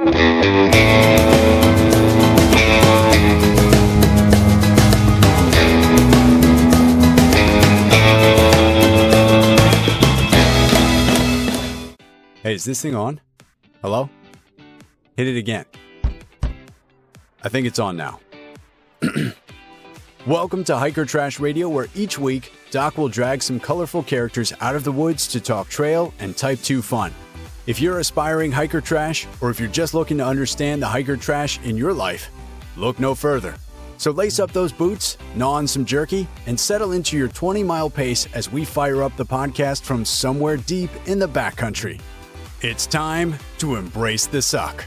Hey, is this thing on? Hello? Hit it again. I think it's on now. Welcome to Hiker Trash Radio, where each week, Doc will drag some colorful characters out of the woods to talk trail and Type 2 fun. If you're aspiring hiker trash, or if you're just looking to understand the hiker trash in your life, look no further. So lace up those boots, gnaw on some jerky, and settle into your 20-mile pace as we fire up the podcast from somewhere deep in the backcountry. It's time to embrace the suck.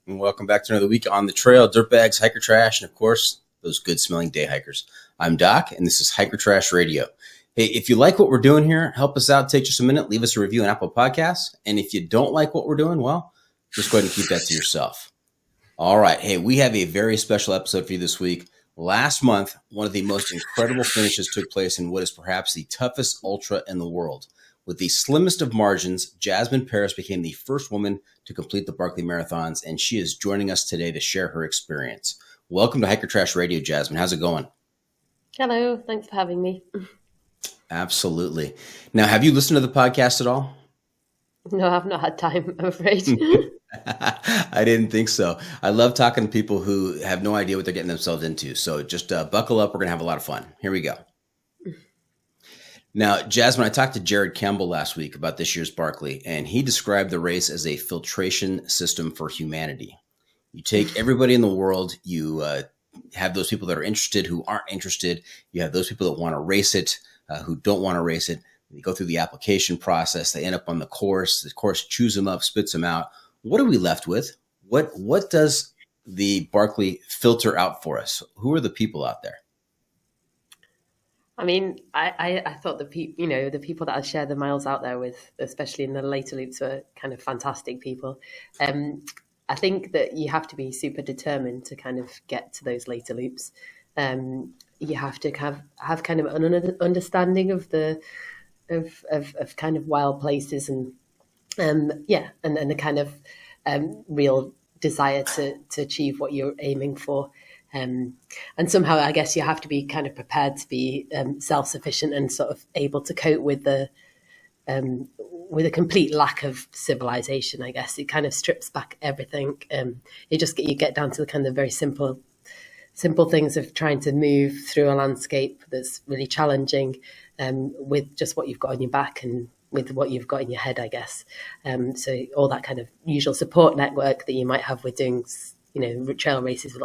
And welcome back to another week on the trail, dirtbags, hiker trash, and of course, those good smelling day hikers. I'm Doc, and this is Hiker Trash Radio. Hey, if you like what we're doing here, help us out, take just a minute, leave us a review on Apple Podcasts. And if you don't like what we're doing, well, just go ahead and keep that to yourself. All right. Hey, we have a very special episode for you this week. Last month, one of the most incredible finishes took place in what is perhaps the toughest ultra in the world. With the slimmest of margins, Jasmin Paris became the first woman to complete the Barkley marathons, and she is joining us today to share her experience. Welcome to Hiker Trash Radio, Jasmine. How's it going? Hello. Thanks for having me. Absolutely. Now, have you listened to the podcast at all? No, I've not had time, I'm afraid. I didn't think so. I love talking to people who have no idea what they're getting themselves into. So just buckle up. We're going to have a lot of fun. Here we go. Now, Jasmine, I talked to Jared Campbell last week about this year's Barkley, and he described the race as a filtration system for humanity. You take everybody in the world, you have those people that are interested who aren't interested. You have those people that want to race it, who don't want to race it. They go through the application process. They end up on the course. The course chews them up, spits them out. What are we left with? What does the Barkley filter out for us? Who are the people out there? I mean, I thought the people that I share the miles out there with, especially in the later loops, were kind of fantastic people. I think that you have to be super determined to kind of get to those later loops. You have to have kind of an understanding of the of kind of wild places and the kind of real desire to achieve what you're aiming for. And somehow, I guess you have to be kind of prepared to be self-sufficient and sort of able to cope with a complete lack of civilization. I guess it kind of strips back everything. You get down to the kind of very simple things of trying to move through a landscape that's really challenging, with just what you've got on your back and with what you've got in your head, I guess. So all that kind of usual support network that you might have with doing, trail races with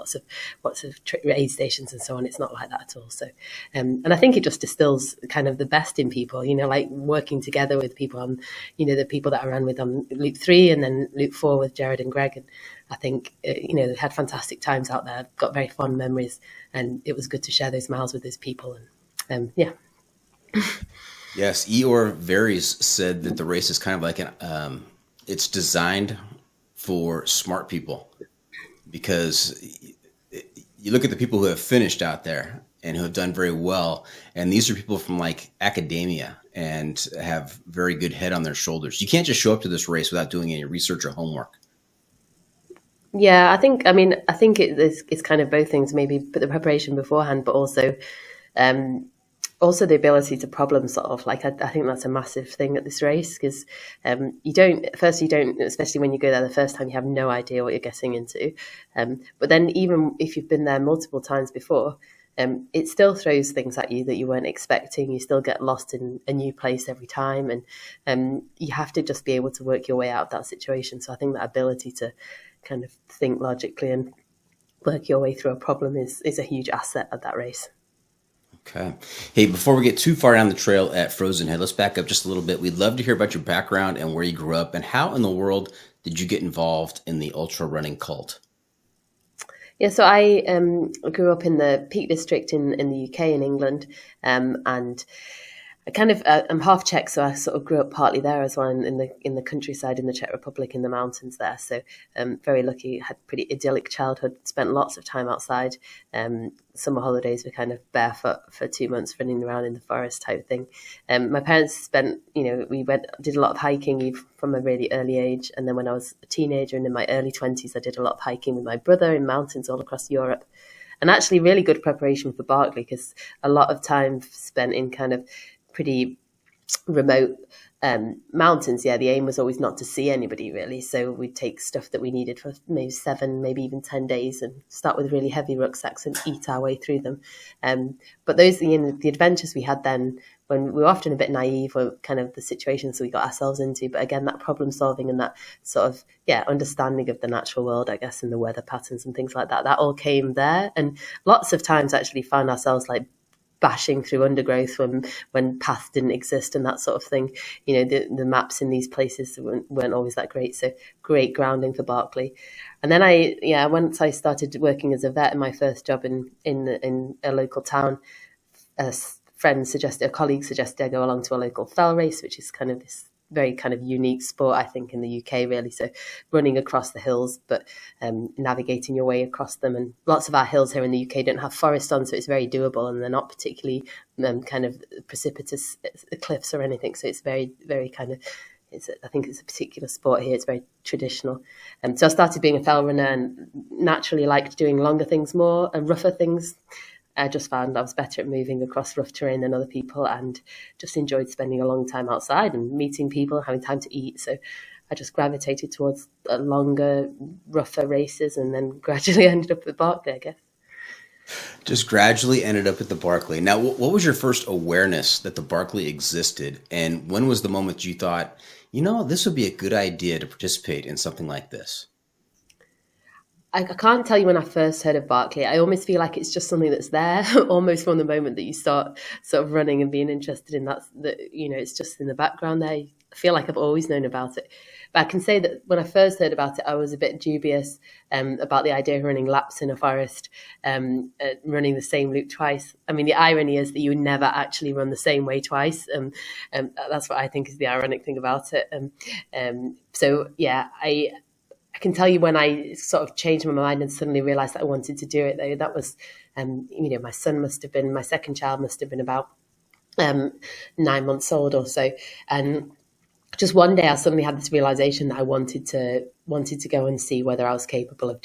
lots of aid stations and so on. It's not like that at all. So, and I think it just distills kind of the best in people, like working together with people on, the people that I ran with on Loop 3 and then Loop 4 with Jared and Greg. And I think, they had fantastic times out there, got very fond memories, and it was good to share those miles with those people. And yeah. Yes, Eeyore Varies said that the race is kind of like it's designed for smart people, because you look at the people who have finished out there and who have done very well, and these are people from like academia and have very good head on their shoulders. You can't just show up to this race without doing any research or homework. Yeah, I think it's kind of both things, maybe the preparation beforehand, but also the ability to problem solve. Like I think that's a massive thing at this race, because you don't, especially when you go there the first time, you have no idea what you're getting into. But then even if you've been there multiple times before, it still throws things at you that you weren't expecting. You still get lost in a new place every time. And you have to just be able to work your way out of that situation. So I think that ability to kind of think logically and work your way through a problem is a huge asset of that race. Okay. Hey, before we get too far down the trail at Frozen Head, let's back up just a little bit. We'd love to hear about your background and where you grew up, and how in the world did you get involved in the ultra running cult? Yeah, so I grew up in the Peak District in the UK in England, and I'm half Czech, so I sort of grew up partly there as well in the countryside in the Czech Republic, in the mountains there. So very lucky, had pretty idyllic childhood, spent lots of time outside. Summer holidays were kind of barefoot for 2 months, running around in the forest type thing. My parents spent, did a lot of hiking from a really early age. And then when I was a teenager and in my early 20s, I did a lot of hiking with my brother in mountains all across Europe. And actually really good preparation for Barkley, because a lot of time spent in kind of pretty remote mountains. Yeah, the aim was always not to see anybody really. So we'd take stuff that we needed for maybe 7, maybe even 10 days and start with really heavy rucksacks and eat our way through them. But those, the adventures we had then, when we were often a bit naive, were kind of the situations we got ourselves into. But again, that problem solving and that sort of, understanding of the natural world, I guess, and the weather patterns and things like that, that all came there. And lots of times actually found ourselves like bashing through undergrowth when paths didn't exist and that sort of thing. The maps in these places weren't always that great. So great grounding for Barkley. And then once I started working as a vet in my first job in a local town, a colleague suggested I go along to a local fell race, which is kind of this very kind of unique sport, I think, in the UK, really. So running across the hills, but navigating your way across them. And lots of our hills here in the UK don't have forest on, so it's very doable, and they're not particularly kind of precipitous cliffs or anything. So it's very, very kind of, I think it's a particular sport here. It's very traditional. So I started being a fell runner and naturally liked doing longer things more and rougher things. I just found I was better at moving across rough terrain than other people, and just enjoyed spending a long time outside and meeting people, having time to eat. So I just gravitated towards longer, rougher races, and then gradually ended up at Barkley, I guess. Just gradually ended up at the Barkley. Now, what was your first awareness that the Barkley existed? And when was the moment you thought, this would be a good idea to participate in something like this? I can't tell you when I first heard of Barkley. I almost feel like it's just something that's there almost from the moment that you start sort of running and being interested in that, it's just in the background there. I feel like I've always known about it. But I can say that when I first heard about it, I was a bit dubious about the idea of running laps in a forest, running the same loop twice. I mean, the irony is that you would never actually run the same way twice. That's what I think is the ironic thing about it. I can tell you when I sort of changed my mind and suddenly realised that I wanted to do it, though. That was, my second child must have been about 9 months old or so. And just one day I suddenly had this realisation that I wanted to go and see whether I was capable of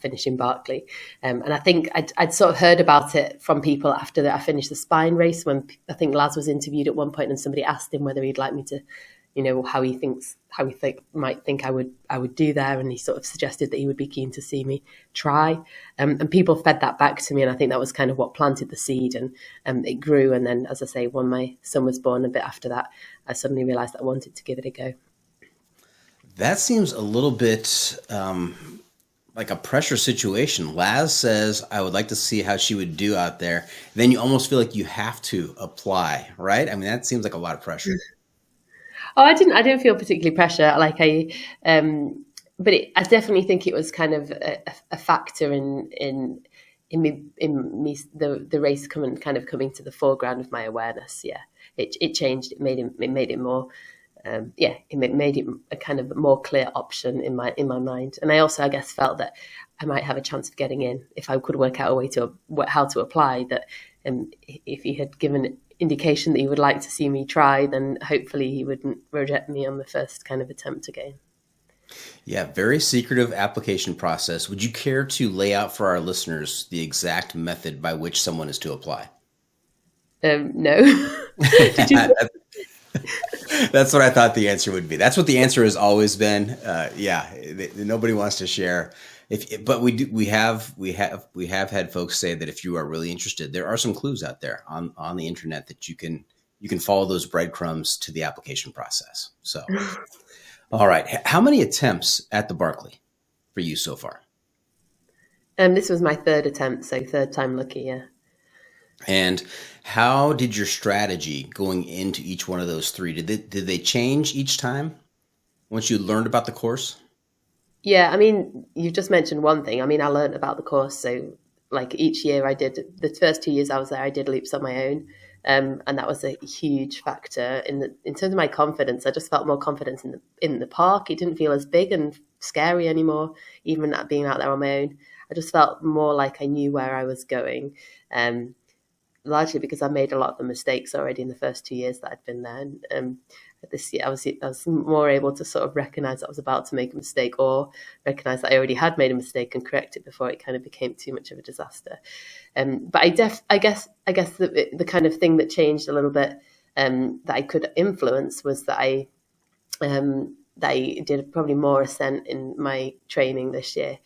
finishing Barkley. And I think I'd sort of heard about it from people after that I finished the spine race, when I think Laz was interviewed at one point and somebody asked him whether he'd like me to, how he might think I would do there, and he sort of suggested that he would be keen to see me try. And people fed that back to me, and I think that was kind of what planted the seed, and it grew. And then, as I say, when my son was born, a bit after that, I suddenly realised that I wanted to give it a go. That seems a little bit like a pressure situation. Laz says, I would like to see how she would do out there. Then you almost feel like you have to apply, right? I mean, that seems like a lot of pressure. Oh, I didn't feel particularly pressure. But I definitely think it was kind of a factor in me the race coming to the foreground of my awareness. Yeah, it changed. It made it more. It made it a kind of more clear option in my mind. And I also, I guess, felt that I might have a chance of getting in if I could work out a way to how to apply. That if he had given indication that he would like to see me try, then hopefully he wouldn't reject me on the first kind of attempt to get in. Yeah, very secretive application process. Would you care to lay out for our listeners the exact method by which someone is to apply? No. That's what I thought the answer would be. That's what the answer has always been. Nobody wants to share. But we have had folks say that if you are really interested, there are some clues out there on the internet that you can follow those breadcrumbs to the application process. So, all right. How many attempts at the Barkley for you so far? This was my third attempt, so third time lucky, yeah. And how did your strategy going into each one of those three, did they change each time once you learned about the course? Yeah, I mean, you just mentioned one thing. I mean, I learned about the course. So like each year the first 2 years I was there, I did loops on my own. And that was a huge factor in terms of my confidence. I just felt more confidence in the park. It didn't feel as big and scary anymore, even at being out there on my own. I just felt more like I knew where I was going, largely because I made a lot of the mistakes already in the first 2 years that I'd been there. And this year, I was more able to sort of recognise that I was about to make a mistake, or recognise that I already had made a mistake and correct it before it kind of became too much of a disaster. But I guess the kind of thing that changed a little bit, that I could influence, was that I did probably more ascent in my training this year.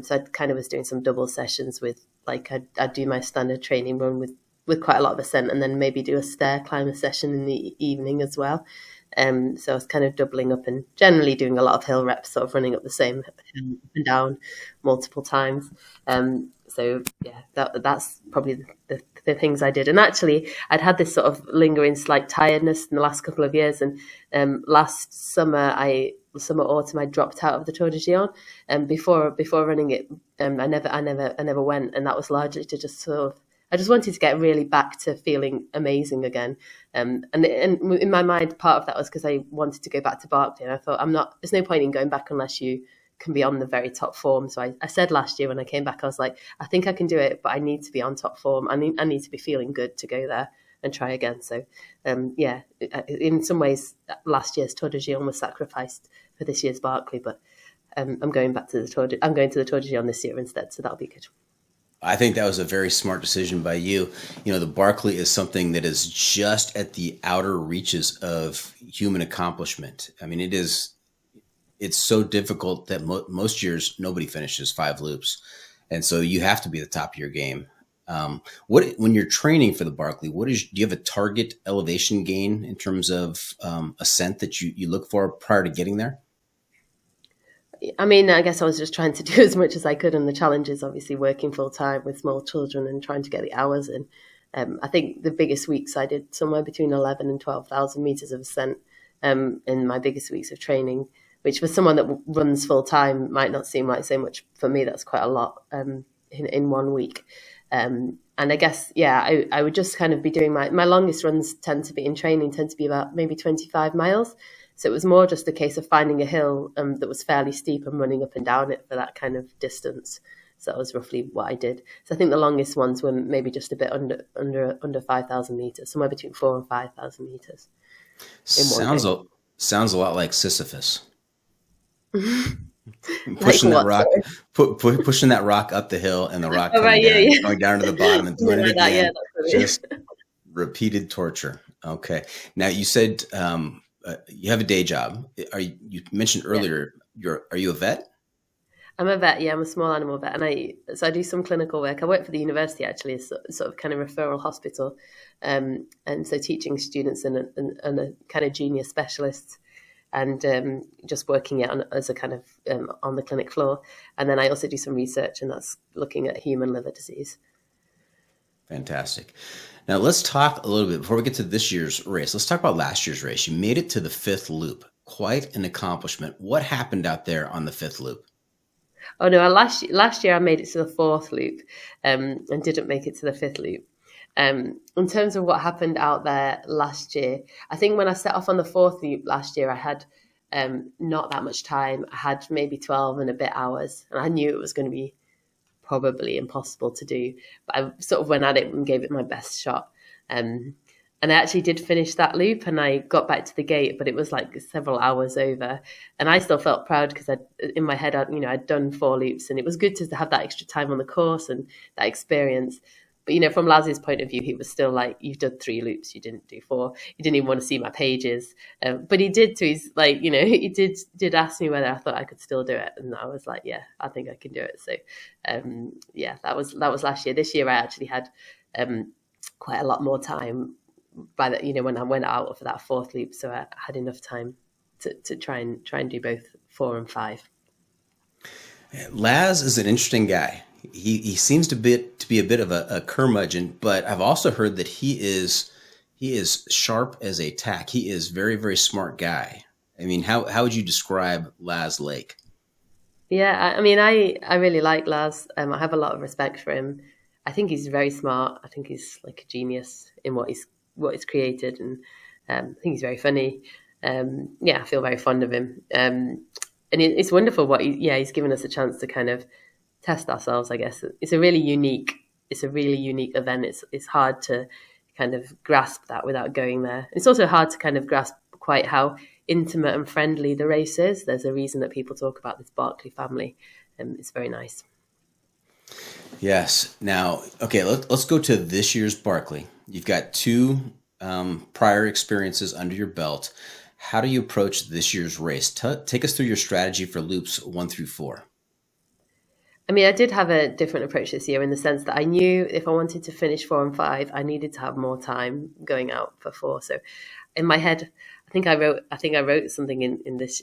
So I kind of was doing some double sessions with, like, I'd do my standard training run with quite a lot of ascent, and then maybe do a stair climber session in the evening as well. So I was kind of doubling up and generally doing a lot of hill reps, sort of running up the same hill up and down multiple times. So yeah, that's probably the things I did. And actually, I'd had this sort of lingering slight tiredness in the last couple of years. And last summer, autumn, I dropped out of the Tour de Gion. And before running it, I never went. And that was largely to just sort of, I just wanted to get really back to feeling amazing again. And in my mind, part of that was because I wanted to go back to Barkley. And I thought, there's no point in going back unless you can be on the very top form. So I said last year when I came back, I was like, I think I can do it, but I need to be on top form. I need to be feeling good to go there and try again. So in some ways, last year's Tour de Gion was sacrificed for this year's Barkley, but I'm going to the Tour de Gion this year instead. So that'll be good. I think that was a very smart decision by you. You know, the Barkley is something that is just at the outer reaches of human accomplishment. I mean, it's so difficult that most years nobody finishes 5 loops. And so you have to be at the top of your game. When you're training for the Barkley, do you have a target elevation gain in terms of ascent that you look for prior to getting there? I mean, I guess I was just trying to do as much as I could, and the challenge is obviously working full time with small children and trying to get the hours in. I think the biggest weeks I did somewhere between 11 and 12,000 meters of ascent in my biggest weeks of training, which for someone that runs full time might not seem like so much. For me, that's quite a lot in 1 week. And I guess, I would just kind of be doing my longest runs tend to be about maybe 25 miles. So it was more just a case of finding a hill that was fairly steep and running up and down it for that kind of distance. So that was roughly what I did. So I think the longest ones were maybe just a bit under 5,000 meters, somewhere between 4,000 and 5,000 meters. Sounds a lot like Sisyphus. Pushing that rock up the hill, and the rock going down to the bottom and doing it again. Just repeated torture. Okay. Now you said you have a day job. You mentioned earlier, are you a vet? I'm a vet. Yeah, I'm a small animal vet, and I do some clinical work. I work for the university actually, as sort of kind of referral hospital, and so teaching students and a kind of junior specialists, and just working it as a kind of on the clinic floor. And then I also do some research, and that's looking at human liver disease. Fantastic. Now let's talk a little bit before we get to this year's race. Let's talk about last year's race. You made it to the 5th loop. Quite an accomplishment. What happened out there on the 5th loop? Oh no, last year I made it to the 4th loop and didn't make it to the 5th loop. In terms of what happened out there last year, I think when I set off on the 4th loop last year, I had not that much time. I had maybe 12 and a bit hours, and I knew it was going to be probably impossible to do, but I sort of went at it and gave it my best shot. And I actually did finish that loop, and I got back to the gate, but it was like several hours over. And I still felt proud because in my head, I'd done 4 loops, and it was good to have that extra time on the course and that experience. But, from Laz's point of view, he was still like, you've done 3 loops, you didn't do 4. He didn't even want to see my pages. But he did too. He's like, he did ask me whether I thought I could still do it. And I was like, yeah, I think I can do it. So, that was last year. This year I actually had quite a lot more time by the, when I went out for that 4th loop. So I had enough time to try and do both 4 and 5. Laz is an interesting guy. He seems to be a bit of a curmudgeon, but I've also heard that he is sharp as a tack. He is very, very smart guy. I mean, how would you describe Laz Lake? Yeah, I mean, I really like Laz. I have a lot of respect for him. I think he's very smart. I think he's like a genius in what he's what it's created. And I think he's very funny. I feel very fond of him. And it's wonderful he's given us a chance to kind of test ourselves, I guess. It's a really unique event. It's hard to kind of grasp that without going there. It's also hard to kind of grasp quite how intimate and friendly the race is. There's a reason that people talk about this Barkley family. It's very nice. Yes. Now, okay, let's go to this year's Barkley. You've got 2 prior experiences under your belt. How do you approach this year's race? Take us through your strategy for loops 1 through 4. I mean, I did have a different approach this year in the sense that I knew if I wanted to finish 4 and 5, I needed to have more time going out for 4. So in my head, I think I wrote something in this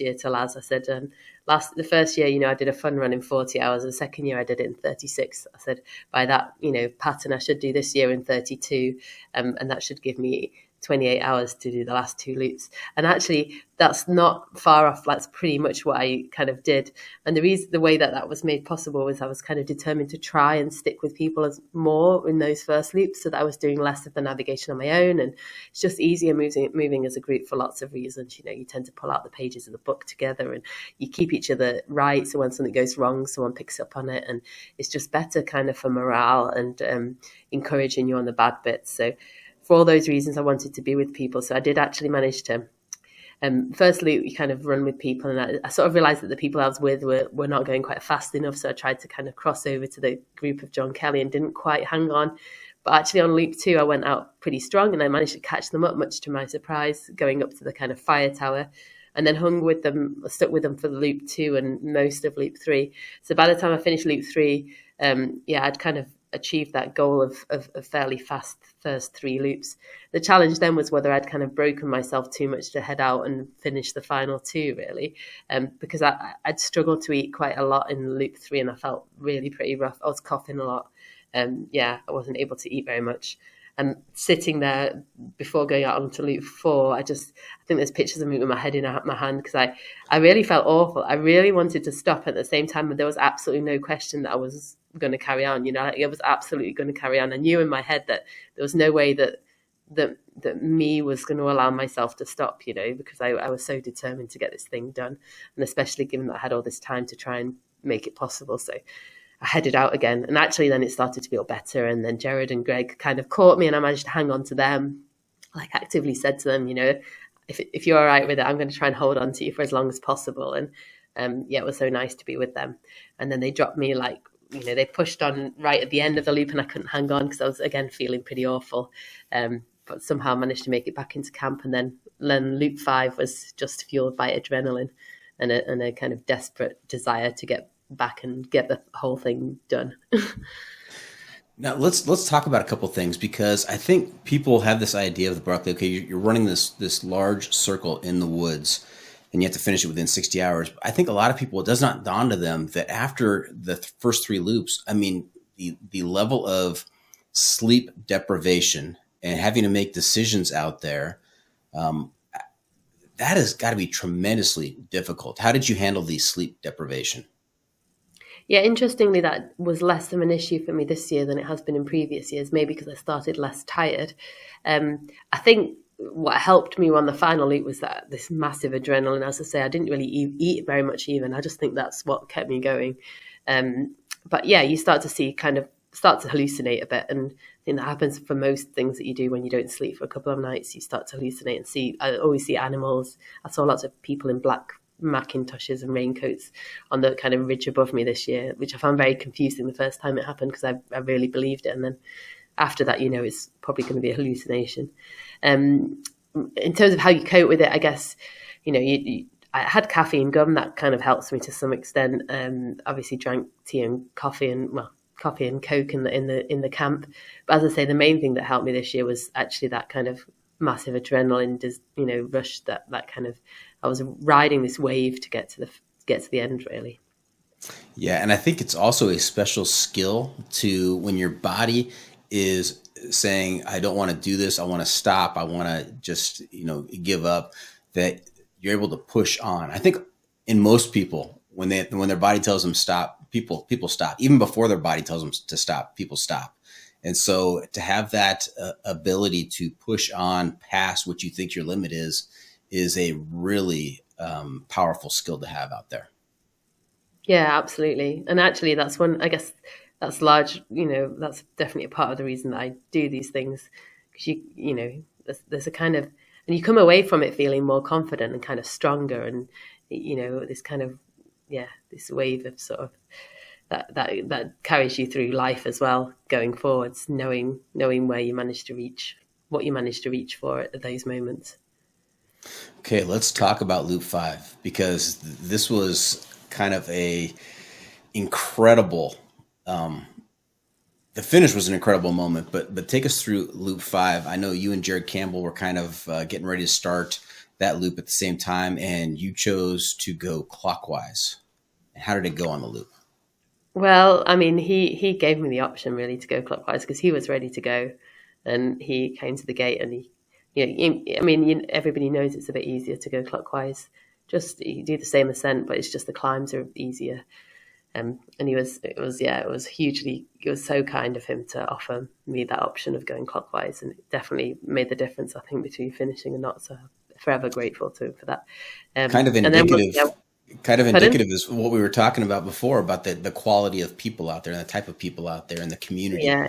year to Laz. I said, the first year, I did a fun run in 40 hours. The second year I did it in 36. I said, by that, pattern, I should do this year in 32. And that should give me 28 hours to do the last 2 loops. And actually, that's not far off. That's pretty much what I kind of did. And the way that was made possible was I was kind of determined to try and stick with people more in those first loops, so that I was doing less of the navigation on my own. And it's just easier moving as a group for lots of reasons. You tend to pull out the pages of the book together, and you keep each other right. So when something goes wrong, someone picks up on it, and it's just better kind of for morale and encouraging you on the bad bits. So for all those reasons, I wanted to be with people. So I did actually manage to, firstly, you kind of run with people. And I sort of realised that the people I was with were not going quite fast enough. So I tried to kind of cross over to the group of John Kelly and didn't quite hang on. But actually on loop 2, I went out pretty strong and I managed to catch them up, much to my surprise, going up to the kind of fire tower. And then stuck with them for the loop 2 and most of loop 3. So by the time I finished loop 3, I'd kind of achieved that goal of fairly fast first 3 loops. The challenge then was whether I'd kind of broken myself too much to head out and finish the final 2, really, because I'd struggled to eat quite a lot in loop 3 and I felt really pretty rough. I was coughing a lot. I wasn't able to eat very much. And sitting there before going out onto loop 4, I think there's pictures of me with my head in my hand because I really felt awful. I really wanted to stop at the same time, but there was absolutely no question that I was going to carry on. I was absolutely going to carry on. I knew in my head that there was no way that me was going to allow myself to stop, because I was so determined to get this thing done. And especially given that I had all this time to try and make it possible. So I headed out again, and actually then it started to feel better. And then Jared and Greg kind of caught me and I managed to hang on to them. Like actively said to them, if you're all right with it, I'm going to try and hold on to you for as long as possible. And it was so nice to be with them. And then they dropped me they pushed on right at the end of the loop and I couldn't hang on because I was again feeling pretty awful. But somehow managed to make it back into camp. And then loop 5 was just fueled by adrenaline and a kind of desperate desire to get back and get the whole thing done. Now let's talk about a couple things, because I think people have this idea of the Barkley. Okay, you're running this large circle in the woods, and you have to finish it within 60 hours. I think a lot of people, it does not dawn to them that after the first 3 loops, I mean, the level of sleep deprivation and having to make decisions out there, that has got to be tremendously difficult. How did you handle the sleep deprivation? Yeah, interestingly, that was less of an issue for me this year than it has been in previous years, maybe because I started less tired. I think what helped me on the final loop was that this massive adrenaline. As I say, I didn't really eat very much even. I just think that's what kept me going. But yeah, you start to hallucinate a bit. And I think that happens for most things that you do when you don't sleep for a couple of nights. You start to hallucinate and I always see animals. I saw lots of people in black Macintoshes and raincoats on the kind of ridge above me this year, which I found very confusing the first time it happened because I really believed it. And then after that, it's probably going to be a hallucination. In terms of how you cope with it, I guess, I had caffeine gum that kind of helps me to some extent. Obviously drank tea and coffee and Coke in the camp. But as I say, the main thing that helped me this year was actually that kind of massive adrenaline, rush that kind of, I was riding this wave to get to the end, really. Yeah, and I think it's also a special skill to when your body is saying, I don't want to do this, I want to stop, I want to just, give up, that you're able to push on. I think in most people, when their body tells them stop, people stop. Even before their body tells them to stop, people stop. And so to have that ability to push on past what you think your limit is a really powerful skill to have out there. Yeah, absolutely. And actually, that's one, I guess that's large, that's definitely a part of the reason that I do these things. Because there's a kind of, and you come away from it feeling more confident and kind of stronger, and, this kind of, this wave of sort of, that carries you through life as well, going forwards, knowing where you managed to reach, what you managed to reach for at those moments. Okay, let's talk about loop 5, because this was kind of a incredible, the finish was an incredible moment, but take us through loop 5. I know you and Jared Campbell were kind of getting ready to start that loop at the same time, and you chose to go clockwise. How did it go on the loop? Well, I mean, he gave me the option really to go clockwise because he was ready to go, and he came to the gate, and everybody knows it's a bit easier to go clockwise. Just you do the same ascent, but it's just the climbs are easier. And it was so kind of him to offer me that option of going clockwise, and it definitely made the difference, I think, between finishing and not. So I'm forever grateful to him for that. Kind of indicative is what we were talking about before, about the quality of people out there and the type of people out there and the community. Yeah,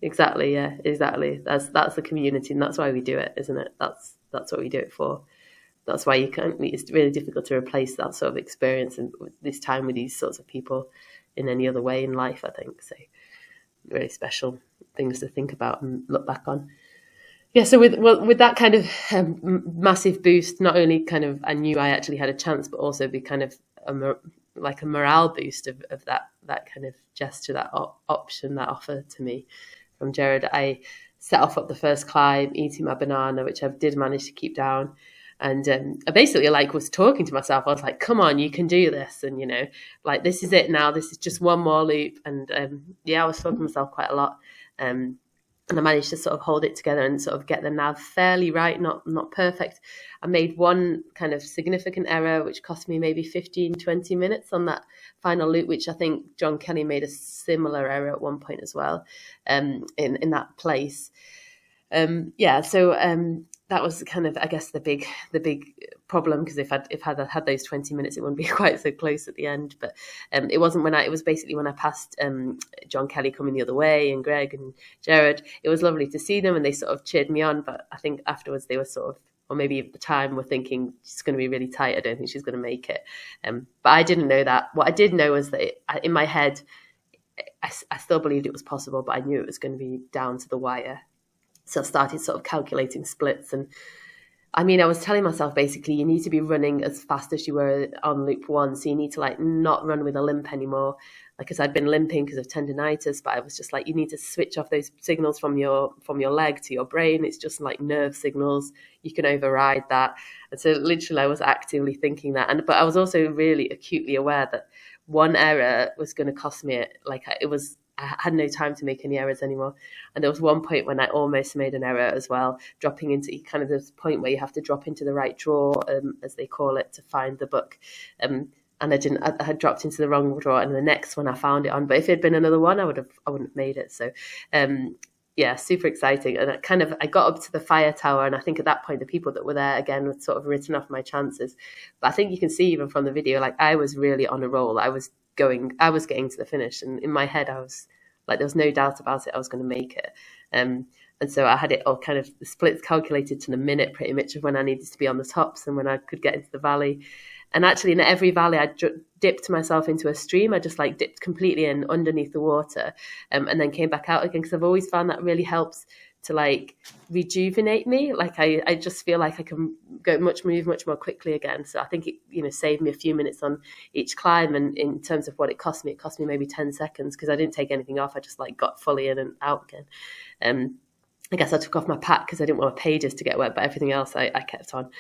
exactly. Yeah, exactly. That's the community, and that's why we do it, isn't it? That's what we do it for. That's why it's really difficult to replace that sort of experience and this time with these sorts of people in any other way in life, I think. So really special things to think about and look back on. Yeah, so with that kind of massive boost, not only kind of I knew I actually had a chance, but also be kind of like a morale boost of that kind of gesture, that option, that offer to me from Jared. I set off up the first climb, eating my banana, which I did manage to keep down. And I basically was talking to myself. I was like, come on, you can do this. And, this is it now. This is just one more loop. And I was talking to myself quite a lot. And I managed to sort of hold it together and sort of get the nav fairly right, not perfect. I made one kind of significant error, which cost me maybe 15, 20 minutes on that final loop, which I think John Kelly made a similar error at one point as well in that place. That was kind of, I guess, the big problem, because if I'd had those 20 minutes, it wouldn't be quite so close at the end. But it wasn't it was basically when I passed John Kelly coming the other way, and Greg and Jared. It was lovely to see them, and they sort of cheered me on. But I think afterwards they were sort of, or maybe at the time, were thinking she's going to be really tight. I don't think she's going to make it. But I didn't know that. What I did know was that in my head, I still believed it was possible, but I knew it was going to be down to the wire. So I started sort of calculating splits. And I mean, I was telling myself, basically, you need to be running as fast as you were on loop 1. So you need to not run with a limp anymore. Because I'd been limping because of tendinitis, but I was just you need to switch off those signals from your leg to your brain. It's just like nerve signals. You can override that. And so literally I was actively thinking that. But I was also really acutely aware that one error was going to cost me I had no time to make any errors anymore. And there was one point when I almost made an error as well, dropping into kind of this point where you have to drop into the right drawer, as they call it, to find the book. And I had dropped into the wrong drawer, and the next one I found it on. But if it had been another one, I wouldn't have made it. So, super exciting. And I got up to the fire tower, and I think at that point, the people that were there, again, had sort of written off my chances. But I think you can see even from the video, I was really on a roll. I was getting to the finish, and in my head I was there was no doubt about it, I was going to make it. And so I had it all kind of the splits calculated to the minute pretty much of when I needed to be on the tops and when I could get into the valley. And actually in every valley I dipped myself into a stream. I just dipped completely in underneath the water, and then came back out again, because I've always found that really helps to rejuvenate me. I just feel like I can move much more quickly again. So I think it saved me a few minutes on each climb. And in terms of what it cost me maybe 10 seconds, because I didn't take anything off. I just got fully in and out again. I guess I took off my pack because I didn't want my pages to get wet, but everything else I kept on.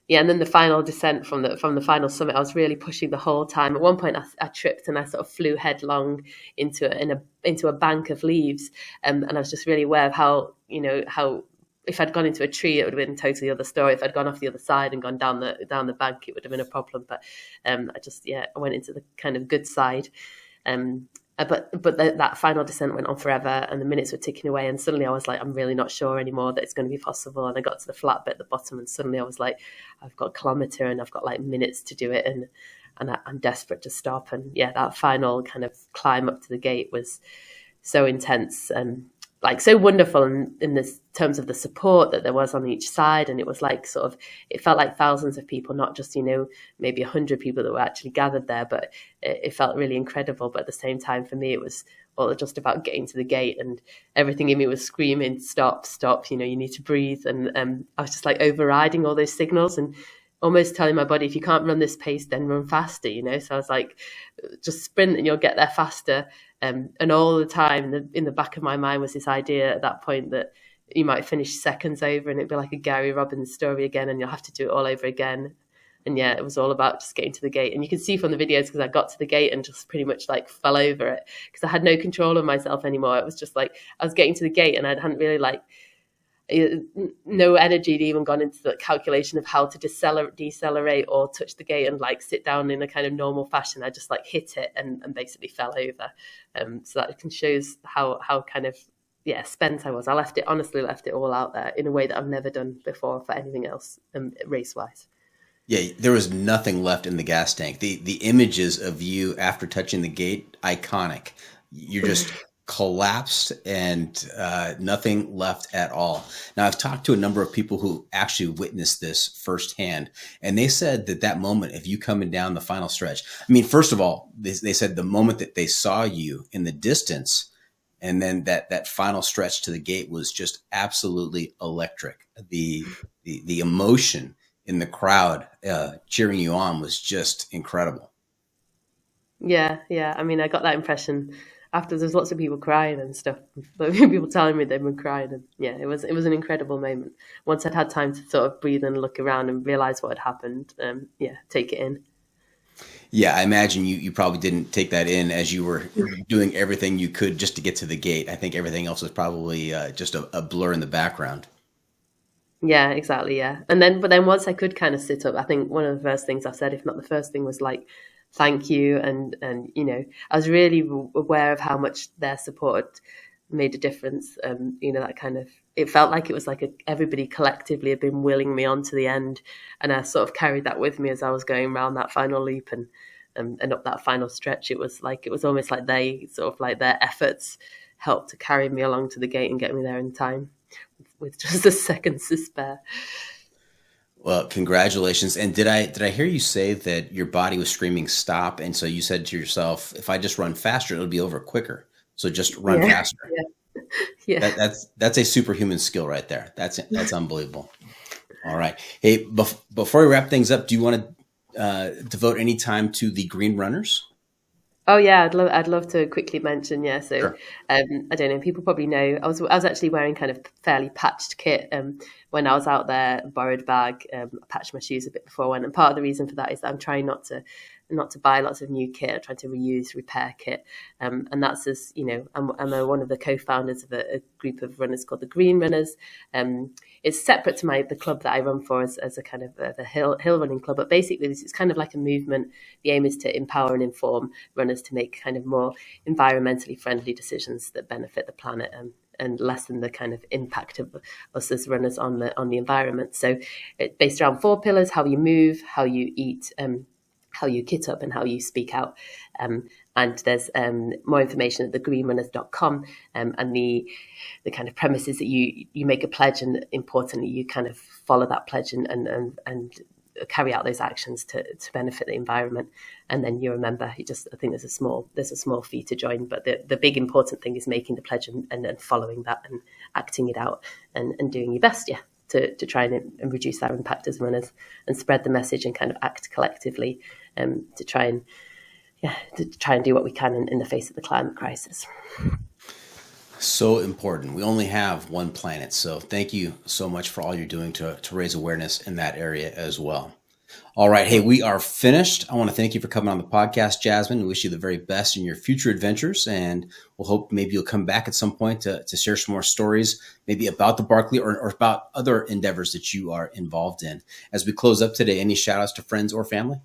And then the final descent from the final summit, I was really pushing the whole time. At one point, I tripped and I sort of flew headlong into a bank of leaves, and I was just really aware of how if I'd gone into a tree, it would have been a totally other story. If I'd gone off the other side and gone down the bank, it would have been a problem. But I went into the kind of good side. That final descent went on forever, and the minutes were ticking away. And suddenly I was like, I'm really not sure anymore that it's going to be possible. And I got to the flat bit at the bottom, and suddenly I was like, I've got a kilometre and I've got like minutes to do it, and I'm desperate to stop. And yeah, that final kind of climb up to the gate was so intense and like so wonderful in the terms of the support that there was on each side. And it was like sort of, it felt like thousands of people, not just, maybe 100 people that were actually gathered there, but it felt really incredible. But at the same time, for me, it was all just about getting to the gate, and everything in me was screaming, stop, you need to breathe. And I was just like overriding all those signals and almost telling my body, if you can't run this pace, then run faster, So I was like, just sprint and you'll get there faster. And all the time in the back of my mind was this idea at that point that you might finish seconds over and it'd be like a Gary Robbins story again, and you'll have to do it all over again. And yeah, it was all about just getting to the gate. And you can see from the videos, because I got to the gate and just pretty much like fell over it because I had no control of myself anymore. It was just like I was getting to the gate and I hadn't really no energy to even gone into the calculation of how to decelerate or touch the gate and like sit down in a kind of normal fashion. I just like hit it and basically fell over. So that shows how kind of spent I was. I honestly left it all out there in a way that I've never done before for anything else race wise. Yeah, there was nothing left in the gas tank. The images of you after touching the gate, iconic. You're just collapsed and nothing left at all. Now, I've talked to a number of people who actually witnessed this firsthand, and they said that moment of you coming down the final stretch, I mean, first of all, they said the moment that they saw you in the distance and then that final stretch to the gate was just absolutely electric. The emotion in the crowd cheering you on was just incredible. Yeah. I mean, I got that impression after. There's lots of people crying and stuff, people telling me they've been crying, and yeah, it was an incredible moment. Once I'd had time to sort of breathe and look around and realize what had happened, take it in. Yeah, I imagine you probably didn't take that in as you were doing everything you could just to get to the gate. I think everything else was probably just a blur in the background. Yeah, exactly. Yeah, but then once I could kind of sit up, I think one of the first things I said, if not the first thing, was like, thank you. And I was really aware of how much their support made a difference. That kind of, it felt like it was like everybody collectively had been willing me on to the end. And I sort of carried that with me as I was going around that final loop and up that final stretch. It was almost like their efforts helped to carry me along to the gate and get me there in time with just a seconds to spare. Well, congratulations. And did I hear you say that your body was screaming stop? And so you said to yourself, if I just run faster, it'll be over quicker. So just run faster. Yeah. That's a superhuman skill right there. That's unbelievable. All right. Hey, before we wrap things up, do you want to devote any time to the green runners? Oh yeah, I'd love to quickly mention. Yeah, so Sure. I don't know. People probably know I was actually wearing kind of fairly patched kit when I was out there. Borrowed bag. I patched my shoes a bit before I went, and part of the reason for that is that I'm trying not to buy lots of new kit. I'm trying to repair kit, and that's as I'm one of the co-founders of a group of runners called the Green Runners. It's separate to the club that I run for as a kind of the hill running club, but basically it's kind of like a movement. The aim is to empower and inform runners to make kind of more environmentally friendly decisions that benefit the planet and lessen the kind of impact of us as runners on the environment. So it's based around 4 pillars: how you move, how you eat, how you kit up, and how you speak out. And there's more information at thegreenrunners.com. And the kind of premise is that you make a pledge, and importantly, you kind of follow that pledge and carry out those actions to benefit the environment. And then you remember, I think there's a small fee to join, but the big important thing is making the pledge and then following that and acting it out and doing your best, to try and reduce our impact as runners and spread the message and kind of act collectively to try and do what we can in the face of the climate crisis. So important. We only have one planet. So thank you so much for all you're doing to raise awareness in that area as well. All right. Hey, we are finished. I want to thank you for coming on the podcast, Jasmine. We wish you the very best in your future adventures, and we'll hope maybe you'll come back at some point to share some more stories, maybe about the Barkley or about other endeavors that you are involved in. As we close up today, any shout outs to friends or family?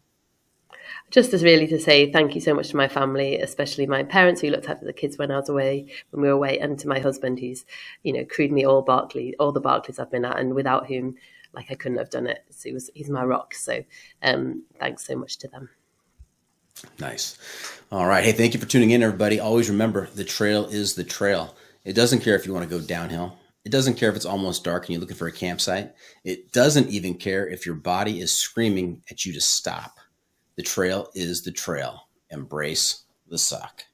Just as really to say thank you so much to my family, especially my parents who looked after the kids when we were away, and to my husband who's, crewed me all the Barclays I've been at, and without whom, I couldn't have done it. So he's my rock. So thanks so much to them. Nice. All right. Hey, thank you for tuning in, everybody. Always remember, the trail is the trail. It doesn't care if you want to go downhill. It doesn't care if it's almost dark and you're looking for a campsite. It doesn't even care if your body is screaming at you to stop. The trail is the trail. Embrace the suck.